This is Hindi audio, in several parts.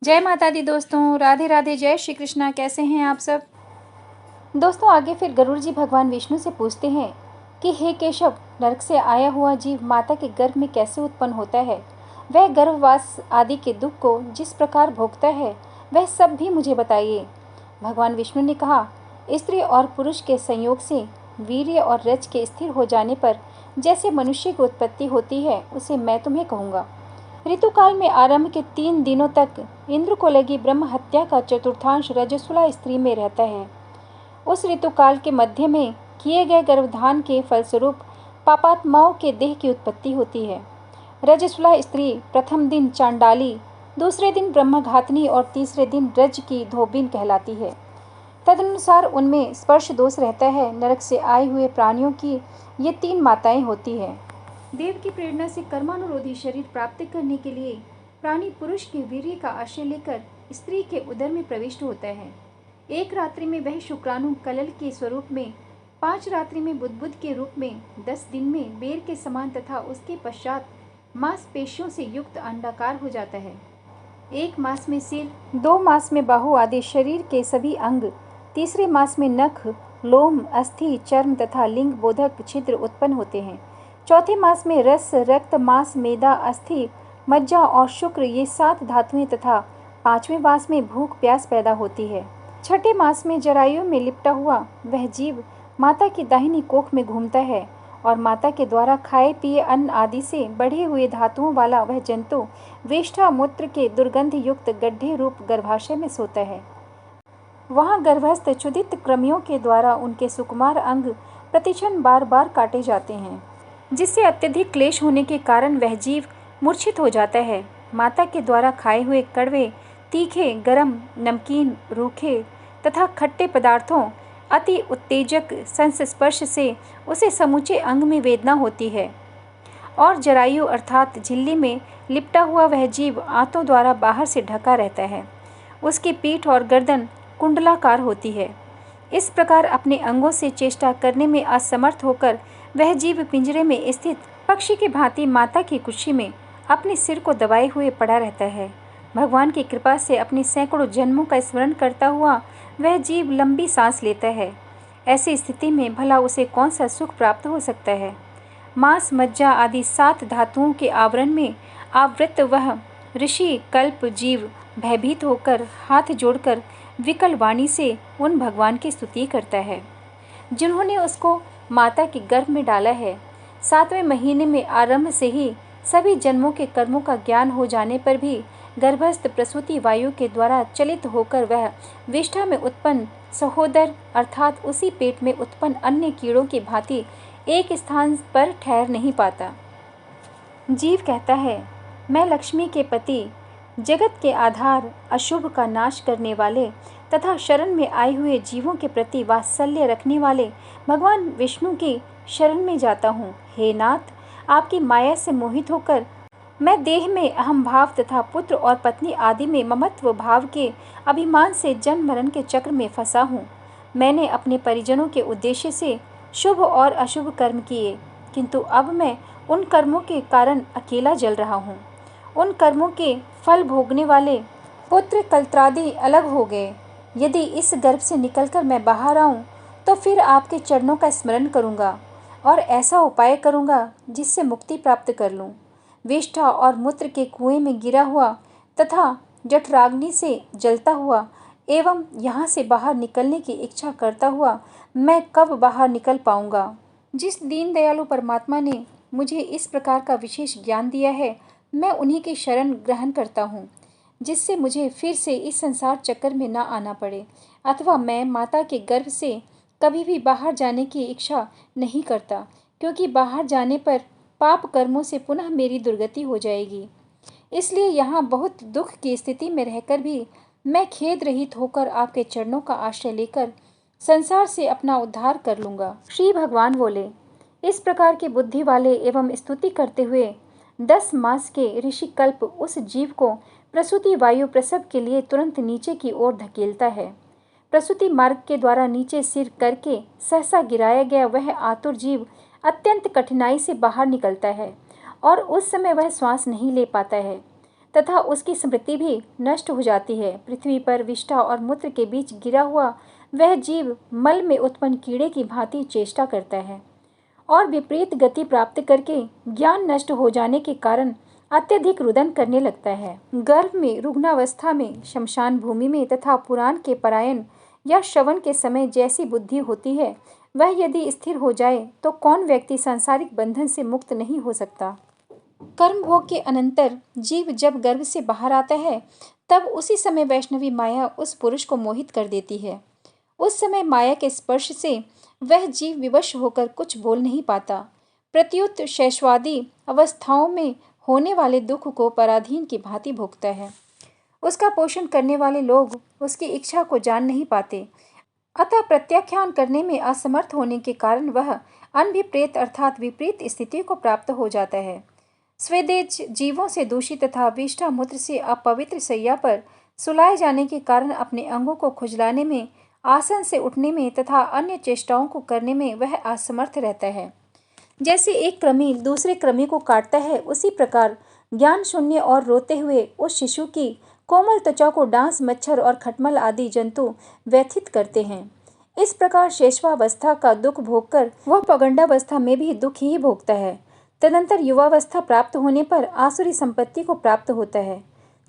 जय माता दी दोस्तों, राधे राधे, जय श्री कृष्णा। कैसे हैं आप सब दोस्तों। आगे फिर गरुड़ जी भगवान विष्णु से पूछते हैं कि हे केशव, नरक से आया हुआ जीव माता के गर्भ में कैसे उत्पन्न होता है। वह गर्भवास आदि के दुख को जिस प्रकार भोगता है वह सब भी मुझे बताइए। भगवान विष्णु ने कहा, स्त्री और पुरुष के संयोग से वीर्य और रज के स्थिर हो जाने पर जैसे मनुष्य की उत्पत्ति होती है उसे मैं तुम्हें कहूँगा। ऋतुकाल में आरंभ के 3 दिनों तक इंद्र को लगी ब्रह्म हत्या का चतुर्थांश रजस्वला स्त्री में रहता है। उस ऋतुकाल के मध्य में किए गए गर्भधान के फलस्वरूप पापात्माओं के देह की उत्पत्ति होती है। रजस्वला स्त्री प्रथम दिन चांडाली, दूसरे दिन ब्रह्मघातनी और तीसरे दिन रज की धोबिन कहलाती है। तदनुसार उनमें स्पर्श दोष रहता है। नरक से आए हुए प्राणियों की ये 3 माताएं होती हैं। देव की प्रेरणा से कर्मानुरोधी शरीर प्राप्त करने के लिए प्राणी पुरुष के वीर्य का आश्रय लेकर स्त्री के उदर में प्रविष्ट होता है। एक रात्रि में वह शुक्राणु कलल के स्वरूप में, 5 रात्रि में बुद्बुद के रूप में, 10 दिन में बेर के समान तथा उसके पश्चात मांसपेशियों से युक्त अंडाकार हो जाता है। 1 मास में सिर, 2 मास में बाहु आदि शरीर के सभी अंग, तीसरे मास में नख, लोम, अस्थि, चर्म तथा लिंग बोधक छिद्र उत्पन्न होते हैं। चौथे मास में रस, रक्त, मांस, मेदा, अस्थि, मज्जा और शुक्र ये 7 धातुएं तथा 5वें मास में भूख प्यास पैदा होती है। छठे मास में जरायु में लिपटा हुआ वह जीव माता की दाहिनी कोख में घूमता है और माता के द्वारा खाए पिए अन्न आदि से बढ़े हुए धातुओं वाला वह जंतु वेष्ठा मूत्र के दुर्गंध युक्त गड्ढे रूप गर्भाशय में सोता है। वहाँ गर्भस्थ क्षुधित कृमियों के द्वारा उनके सुकुमार अंग प्रतिक्षण बार बार काटे जाते हैं, जिससे अत्यधिक क्लेश होने के कारण वह जीव मूर्छित हो जाता है। माता के द्वारा खाए हुए कड़वे, तीखे, गरम, नमकीन, रूखे तथा खट्टे पदार्थों अति उत्तेजक संस्पर्श से उसे समूचे अंग में वेदना होती है और जरायु अर्थात झिल्ली में लिपटा हुआ वह जीव आंतों द्वारा बाहर से ढका रहता है। उसकी पीठ और गर्दन कुंडलाकार होती है। इस प्रकार अपने अंगों से चेष्टा करने में असमर्थ होकर वह जीव पिंजरे में स्थित पक्षी की भांति माता की कुक्षी में अपने सिर को दबाए हुए पड़ा रहता है। भगवान की कृपा से अपने सैकड़ों जन्मों का स्मरण करता हुआ वह जीव लंबी सांस लेता है। ऐसी स्थिति में भला उसे कौन सा सुख प्राप्त हो सकता है। मांस, मज्जा आदि 7 धातुओं के आवरण में आवृत वह ऋषि कल्प जीव भयभीत होकर हाथ जोड़कर विकल वाणी से उन भगवान की स्तुति करता है जिन्होंने उसको माता के गर्भ में डाला है। 7वें महीने में आरंभ से ही सभी जन्मों के कर्मों का ज्ञान हो जाने पर भी गर्भस्थ प्रसूति वायु के द्वारा चलित होकर वह विष्ठा में उत्पन्न सहोदर अर्थात उसी पेट में उत्पन्न अन्य कीड़ों की भांति एक स्थान पर ठहर नहीं पाता। जीव कहता है, मैं लक्ष्मी के पति, जगत के आधार, अशुभ का नाश करने वाले तथा शरण में आए हुए जीवों के प्रति वात्सल्य रखने वाले भगवान विष्णु की शरण में जाता हूँ। हे नाथ, आपकी माया से मोहित होकर मैं देह में अहम भाव तथा पुत्र और पत्नी आदि में ममत्व भाव के अभिमान से जन्म मरण के चक्र में फंसा हूँ। मैंने अपने परिजनों के उद्देश्य से शुभ और अशुभ कर्म किए, किंतु अब मैं उन कर्मों के कारण अकेला जल रहा हूँ। उन कर्मों के फल भोगने वाले पुत्र कलत्रादि अलग हो गए। यदि इस गर्भ से निकलकर मैं बाहर आऊं तो फिर आपके चरणों का स्मरण करूंगा और ऐसा उपाय करूंगा जिससे मुक्ति प्राप्त कर लूं। विष्ठा और मूत्र के कुएं में गिरा हुआ तथा जठराग्नि से जलता हुआ एवं यहाँ से बाहर निकलने की इच्छा करता हुआ मैं कब बाहर निकल पाऊंगा। जिस दीन दयालु परमात्मा ने मुझे इस प्रकार का विशेष ज्ञान दिया है, मैं उन्हीं की शरण ग्रहण करता हूँ, जिससे मुझे फिर से इस संसार चक्कर में न आना पड़े, अथवा मैं माता के गर्भ से कभी भी बाहर जाने की इच्छा नहीं करता, क्योंकि बाहर जाने पर पाप कर्मों से पुनः मेरी दुर्गति हो जाएगी। इसलिए यहाँ बहुत दुख की स्थिति में रहकर भी मैं खेद रहित होकर आपके चरणों का आश्रय लेकर संसार से अपना उद्धार कर लूँगा। श्री भगवान बोले, इस प्रकार की बुद्धि वाले एवं स्तुति करते हुए 10 मास के ऋषि कल्प उस जीव को प्रसूति वायु प्रसव के लिए तुरंत नीचे की ओर धकेलता है। प्रसूति मार्ग के द्वारा नीचे सिर करके सहसा गिराया गया वह आतुर जीव अत्यंत कठिनाई से बाहर निकलता है और उस समय वह श्वास नहीं ले पाता है। तथा उसकी स्मृति भी नष्ट हो जाती है। पृथ्वी पर विष्ठा और मूत्र के बीच गिरा हुआ वह जीव मल में उत्पन्न कीड़े की भांति चेष्टा करता है और विपरीत गति प्राप्त करके ज्ञान नष्ट हो जाने के कारण अत्यधिक रुदन करने लगता है। गर्भ में, रुग्णावस्था में, शमशान भूमि में तथा पुराण के परायण या श्रवण के समय जैसी बुद्धि होती है, वह यदि स्थिर हो जाए तो कौन व्यक्ति सांसारिक बंधन से मुक्त नहीं हो सकता। कर्म भोग के अनंतर जीव जब गर्भ से बाहर आता है, तब उसी समय वैष्णवी माया उस पुरुष को मोहित कर देती है। उस समय माया के स्पर्श से वह जीव विवश होकर कुछ बोल नहीं पाता, प्रत्युत शैशवादी अवस्थाओं में होने वाले दुख को पराधीन की भांति भोगता है। उसका पोषण करने वाले लोग उसकी इच्छा को जान नहीं पाते, अतः प्रत्याख्यान करने में असमर्थ होने के कारण वह अनभिप्रेत अर्थात विपरीत स्थिति को प्राप्त हो जाता है। स्वेदेज जीवों से दूषित तथा विष्ठा मूत्र से अपवित्र शैया पर सुलाए जाने के कारण अपने अंगों को खुजलाने में, आसन से उठने में तथा अन्य चेष्टाओं को करने में वह असमर्थ रहता है। जैसे एक कृमि दूसरे कृमि को काटता है, उसी प्रकार ज्ञान शून्य और रोते हुए उस शिशु की कोमल त्वचा को डांस, मच्छर और खटमल आदि जंतु व्यथित करते हैं। इस प्रकार शेषवावस्था का दुख भोगकर वह पगंडावस्था में भी दुख ही भोगता है। तदंतर युवावस्था प्राप्त होने पर आसुरी संपत्ति को प्राप्त होता है।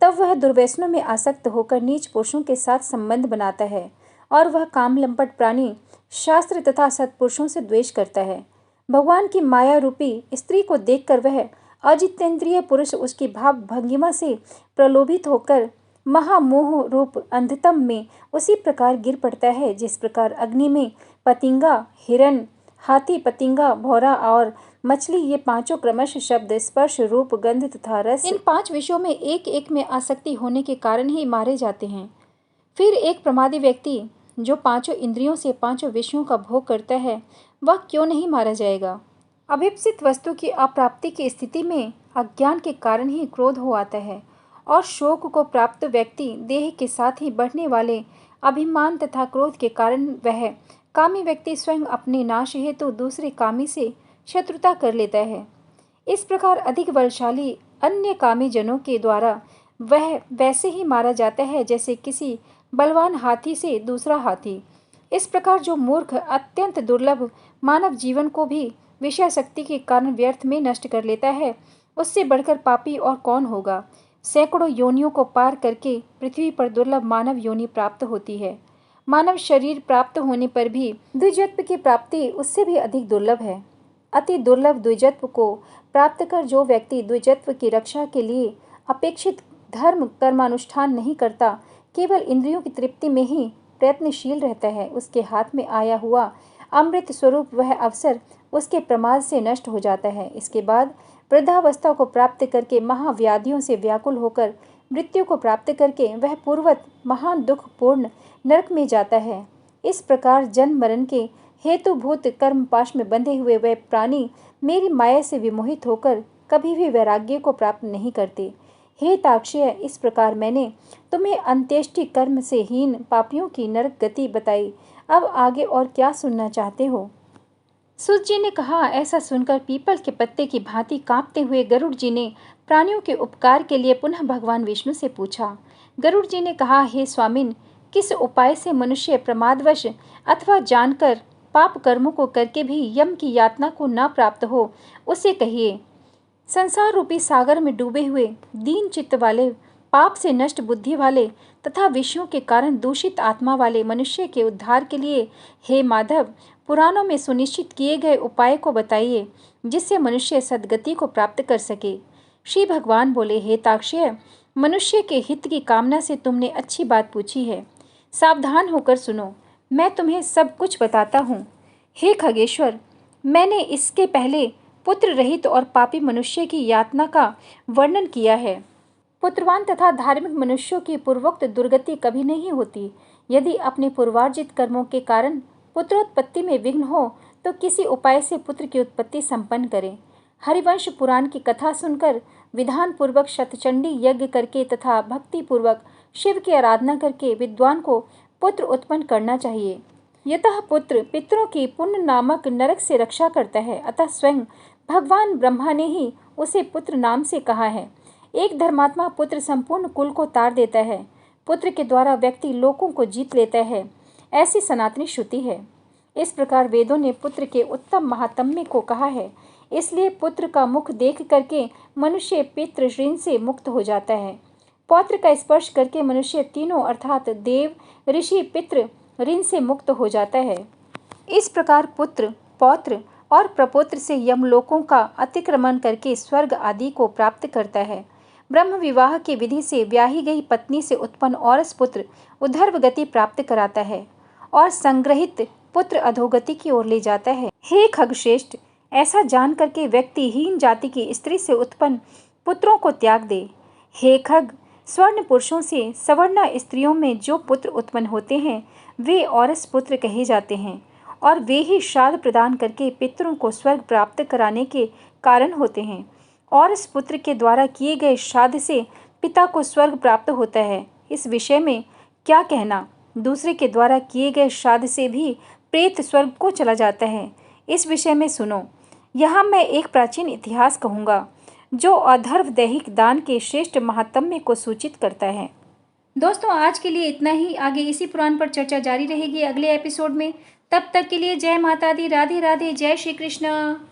तब वह दुर्व्यसनों में आसक्त होकर नीच पुरुषों के साथ संबंध बनाता है और वह काम लंपट प्राणी शास्त्र तथा सत्पुरुषों से द्वेष करता है। भगवान की माया रूपी स्त्री को देखकर वह अजितेंद्रिय पुरुष उसकी भाव भंगिमा से प्रलोभित होकर महामोह रूप अंधतम में उसी प्रकार गिर पड़ता है, जिस प्रकार अग्नि में पतिंगा, हिरण, हाथी, पतिंगा, भौरा और मछली, ये पांचों क्रमश शब्द, स्पर्श, रूप, गंध तथा रस, इन 5 विषयों में एक एक में आसक्ति होने के कारण ही मारे जाते हैं। फिर एक प्रमादी व्यक्ति जो 5 इंद्रियों से 5 विषयों का भोग करता है, वह क्यों नहीं मारा जाएगा। अभिप्सित वस्तु की अप्राप्ति की स्थिति में अज्ञान के कारण ही क्रोध हो आता है और शोक को प्राप्त व्यक्ति देह के साथ ही बढ़ने वाले अभिमान तथा क्रोध के कारण वह कामी व्यक्ति स्वयं अपने नाश हेतु दूसरे कामी से शत्रुता कर लेता है। इस प्रकार अधिक बलशाली अन्य कामी जनों के द्वारा वह वैसे ही मारा जाता है जैसे किसी बलवान हाथी से दूसरा हाथी। इस प्रकार जो मूर्ख अत्यंत दुर्लभ मानव जीवन को भी विषय शक्ति के कारण व्यर्थ में नष्ट कर लेता है, उससे बढ़कर पापी और कौन होगा। सैकड़ों योनियों को पार करके पृथ्वी पर दुर्लभ मानव योनि प्राप्त होती है। मानव शरीर प्राप्त होने पर भी द्विजत्व की प्राप्ति उससे भी अधिक दुर्लभ है। अति दुर्लभ द्विजत्व को प्राप्त कर जो व्यक्ति द्विजत्व की रक्षा के लिए अपेक्षित धर्म कर्मानुष्ठान नहीं करता, केवल इंद्रियों की तृप्ति में ही प्रयत्नशील रहता है, उसके हाथ में आया हुआ अमृत स्वरूप वह अवसर उसके प्रमाद से नष्ट हो जाता है। इसके बाद वृद्धावस्था को प्राप्त करके महाव्याधियों से व्याकुल होकर मृत्यु को प्राप्त करके वह पूर्वत महान दुख पूर्ण नरक में जाता है। इस प्रकार जन्म मरण के हेतुभूत कर्म पाश में बंधे हुए वह प्राणी मेरी माया से विमोहित होकर कभी भी वैराग्य को प्राप्त नहीं करते। हे ताक्षय, इस प्रकार मैंने तुम्हें अंत्येष्टि कर्म से हीन पापियों की नरक गति बताई। अब आगे और क्या सुनना चाहते हो। सूत जी ने कहा, ऐसा सुनकर पीपल के पत्ते की भांति कांपते हुए गरुड़ जी ने प्राणियों के उपकार के लिए पुनः भगवान विष्णु से पूछा। गरुड़ जी ने कहा, हे स्वामिन, किस उपाय से मनुष्य प्रमादवश अथवा जानकर पाप कर्मों को करके भी यम की यातना को न प्राप्त हो, उसे कहिए। संसार रूपी सागर में डूबे हुए दीन चित्त वाले, पाप से नष्ट बुद्धि वाले तथा विषयों के कारण दूषित आत्मा वाले मनुष्य के उद्धार के लिए हे माधव, पुराणों में सुनिश्चित किए गए उपाय को बताइए, जिससे मनुष्य सद्गति को प्राप्त कर सके। श्री भगवान बोले, हे ताक्षय, मनुष्य के हित की कामना से तुमने अच्छी बात पूछी है। सावधान होकर सुनो, मैं तुम्हें सब कुछ बताता हूँ। हे खगेश्वर, मैंने इसके पहले पुत्र रहित और पापी मनुष्य की यातना का वर्णन किया है। पुत्रवान तथा धार्मिक मनुष्यों की पूर्वोक्त दुर्गति कभी नहीं होती। यदि अपने पूर्वार्जित कर्मों के कारण पुत्रोत्पत्ति में विघ्न हो तो किसी उपाय से पुत्र की उत्पत्ति संपन्न करें। हरिवंश पुराण की कथा सुनकर विधान पूर्वक शतचंडी यज्ञ करके तथा भक्ति पूर्वक शिव की आराधना करके विद्वान को पुत्र उत्पन्न करना चाहिए। यतः पुत्र पितरों की पुण्य नामक नरक से रक्षा करता है, अतः स्वयं भगवान ब्रह्मा ने ही उसे पुत्र नाम से कहा है। एक धर्मात्मा पुत्र संपूर्ण कुल को तार देता है। पुत्र के द्वारा व्यक्ति लोगों को जीत लेता है, ऐसी सनातनी श्रुति है। इस प्रकार वेदों ने पुत्र के उत्तम महात्म्य को कहा है। इसलिए पुत्र का मुख देख करके मनुष्य पितृ ऋण से मुक्त हो जाता है। पौत्र का स्पर्श करके मनुष्य तीनों अर्थात देव, ऋषि, पितृ ऋण से मुक्त हो जाता है। इस प्रकार पुत्र, पौत्र और प्रपौत्र से यमलोकों का अतिक्रमण करके स्वर्ग आदि को प्राप्त करता है। ब्रह्म विवाह की विधि से ब्याही गई पत्नी से उत्पन्न औरस पुत्र उद्धर्व गति प्राप्त कराता है और संग्रहित पुत्र अधोगति की ओर ले जाता है। हे खगश्रेष्ठ, ऐसा जान करके व्यक्ति हीन जाति की स्त्री से उत्पन्न पुत्रों को त्याग दे। हे खग, स्वर्ण पुरुषों से सवर्ण स्त्रियों में जो पुत्र उत्पन्न होते हैं वे औरस पुत्र कहे जाते हैं और वे ही श्राद्ध प्रदान करके पितरों को स्वर्ग प्राप्त कराने के कारण होते हैं। औरस पुत्र के द्वारा किए गए श्राद्ध से पिता को स्वर्ग प्राप्त होता है। इस विषय में क्या कहना। दूसरे के द्वारा किए गए श्राद्ध से भी प्रेत स्वर्ग को चला जाता है। इस विषय में सुनो। यहाँ मैं एक प्राचीन इतिहास कहूँगा जो अधर्व दैहिक दान के श्रेष्ठ महात्म्य को सूचित करता है। दोस्तों, आज के लिए इतना ही। आगे इसी पुराण पर चर्चा जारी रहेगी अगले एपिसोड में। तब तक के लिए जय माता दी, राधे राधे, जय श्री कृष्ण।